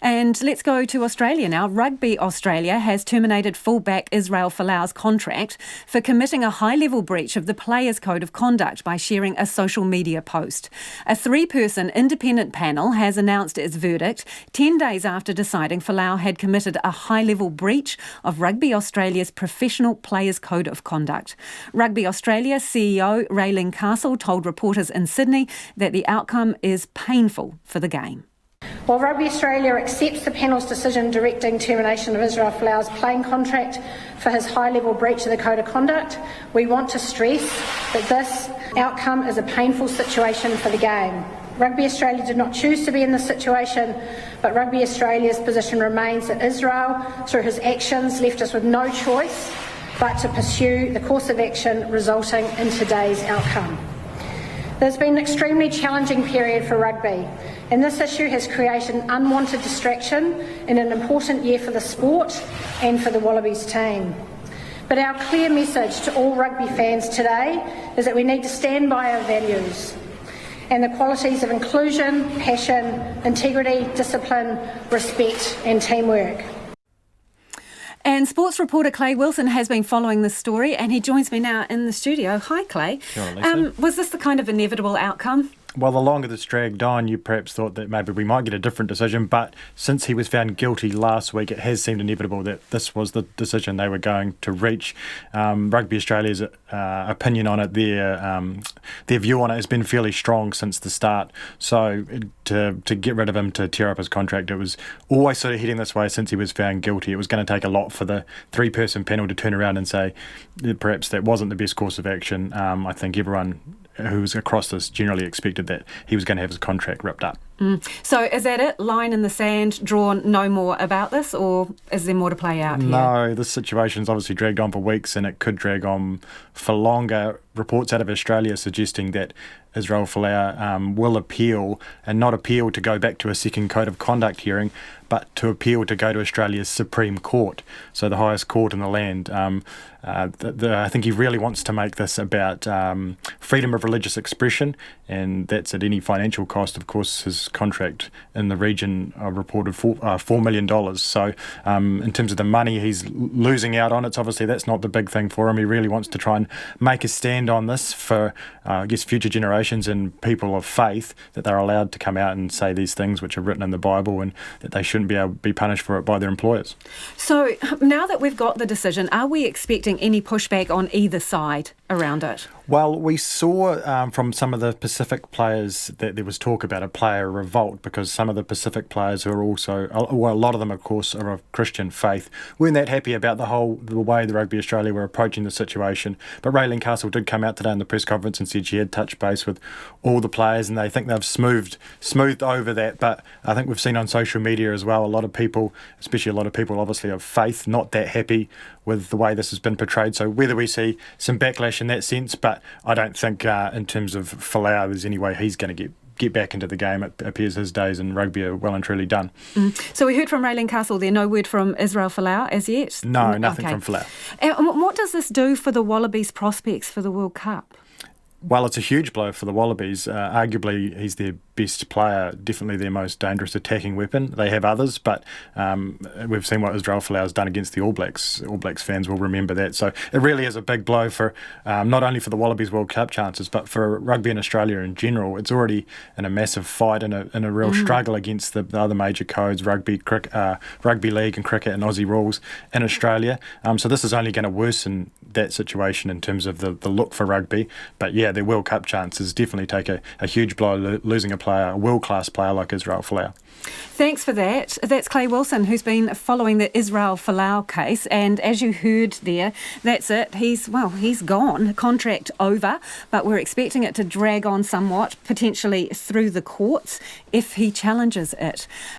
And let's go to Australia now. Rugby Australia has terminated fullback Israel Folau's contract for committing a high-level breach of the Players' Code of Conduct by sharing a social media post. A three-person independent panel has announced its verdict 10 days after deciding Folau had committed a high-level breach of Rugby Australia's Professional Players' Code of Conduct. Rugby Australia CEO Raylene Castle told reporters in Sydney that the outcome is painful for the game. While Rugby Australia accepts the panel's decision directing termination of Israel Folau's playing contract for his high-level breach of the Code of Conduct, we want to stress that this outcome is a painful situation for the game. Rugby Australia did not choose to be in this situation, but Rugby Australia's position remains that Israel, through his actions, left us with no choice but to pursue the course of action resulting in today's outcome. There's been an extremely challenging period for rugby, and this issue has created an unwanted distraction in an important year for the sport and for the Wallabies team. But our clear message to all rugby fans today is that we need to stand by our values and the qualities of inclusion, passion, integrity, discipline, respect and teamwork. And sports reporter Clay Wilson has been following this story, and he joins me now in the studio. Hi, Clay. Sure, Lisa. Was this the kind of inevitable outcome? Well, the longer this dragged on, you perhaps thought that maybe we might get a different decision, but since he was found guilty last week, it has seemed inevitable that this was the decision they were going to reach. Rugby Australia's opinion on it, their view on it has been fairly strong since the start. So to get rid of him, to tear up his contract, it was always sort of heading this way since he was found guilty. It was going to take a lot for the three-person panel to turn around and say that perhaps that wasn't the best course of action. I think everyone who was across this generally expected that he was going to have his contract ripped up. So is that it? Line in the sand, drawn, no more about this, or is there more to play out here? No, this situation's obviously dragged on for weeks and it could drag on for longer. Reports out of Australia suggesting that Israel Folau will appeal, and not appeal to go back to a second Code of Conduct hearing, but to appeal to go to Australia's Supreme Court, so the highest court in the land. I think he really wants to make this about freedom of religious expression, and that's at any financial cost. Of course, his contract in the region reported $4 million. So in terms of the money he's losing out on, obviously that's not the big thing for him. He really wants to try and make a stand on this for, future generations and people of faith, that they're allowed to come out and say these things which are written in the Bible, and that they shouldn't be able to be punished for it by their employers. So now that we've got the decision, are we expecting any pushback on either side around it? Well, we saw from some of the Pacific players that there was talk about a player revolt, because some of the Pacific players who are also, well, a lot of them, of course, are of Christian faith, weren't that happy about the way the Rugby Australia were approaching the situation. But Raylene Castle did come out today in the press conference and said she had touched base with all the players, and they think they've smoothed over that. But I think we've seen on social media as well, a lot of people, especially a lot of people obviously of faith, not that happy with the way this has been portrayed. So whether we see some backlash in that sense, but I don't think in terms of Folau there's any way he's going to get back into the game. It appears his days in rugby are well and truly done. So we heard from Raylene Castle there, no word from Israel Folau as yet? No, nothing from Folau. And what does this do for the Wallabies' prospects for the World Cup? Well, it's a huge blow for the Wallabies. Arguably, he's their best player, definitely their most dangerous attacking weapon. They have others, but we've seen what Israel Folau has done against the All Blacks. All Blacks fans will remember that. So it really is a big blow for not only for the Wallabies World Cup chances, but for rugby in Australia in general. It's already in a massive fight and a real struggle against the other major codes, rugby league and cricket and Aussie rules in Australia. So this is only going to worsen that situation in terms of the look for rugby. But yeah, their World Cup chances definitely take a huge blow, losing a world-class player like Israel Folau. Thanks for that. That's Clay Wilson, who's been following the Israel Folau case. And as you heard there, that's it. He's gone. Contract over. But we're expecting it to drag on somewhat, potentially through the courts, if he challenges it.